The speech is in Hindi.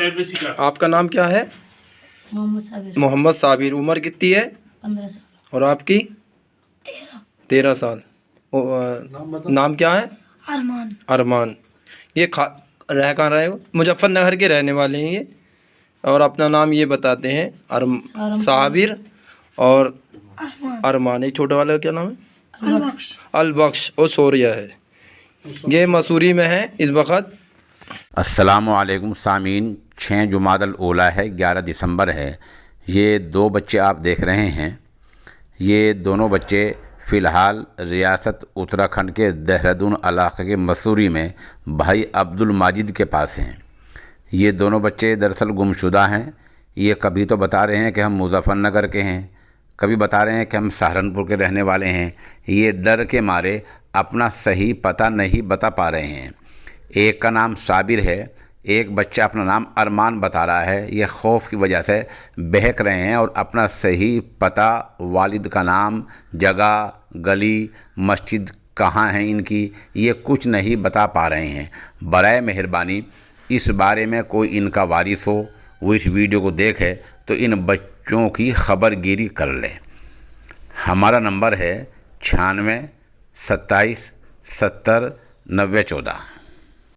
प्राइवेसी का। आपका नाम क्या है? मोहम्मद साबिर। मोहम्मद साबिर। उम्र कितनी है? 15 साल। और आपकी? 13 साल। नाम क्या है? अरमान। अरमान। ये रह कहाँ रहे हो? मुजफ्फरनगर के रहने वाले हैं ये। और अपना नाम ये बताते हैं। साबिर और अरमान। एक छोटे वाले का क्या नाम है? अलबख्श और सोरिया है। ये मसूरी में है इस वक्त। अस्सलामुअलैकुम सामीन। 6 जुमादल ओला है, 11 दिसंबर है। ये 2 बच्चे आप देख रहे हैं। ये दोनों बच्चे फ़िलहाल रियासत उत्तराखंड के देहरादून इलाके के मसूरी में भाई अब्दुल माजिद के पास हैं। ये दोनों बच्चे दरअसल गुमशुदा हैं। ये कभी तो बता रहे हैं कि हम मुजफ्फरनगर के हैं, कभी बता रहे हैं कि हम सहारनपुर के रहने वाले हैं। ये डर के मारे अपना सही पता नहीं बता पा रहे हैं। एक का नाम साबिर है, एक बच्चा अपना नाम अरमान बता रहा है। ये खौफ की वजह से बहक रहे हैं और अपना सही पता, वालिद का नाम, जगह, गली, मस्जिद कहाँ है इनकी, ये कुछ नहीं बता पा रहे हैं। बराए मेहरबानी इस बारे में कोई इनका वारिस हो, वो इस वीडियो को देखे तो इन बच्चों की खबरगिरी कर ले। हमारा नंबर है 96 27 70 90 14।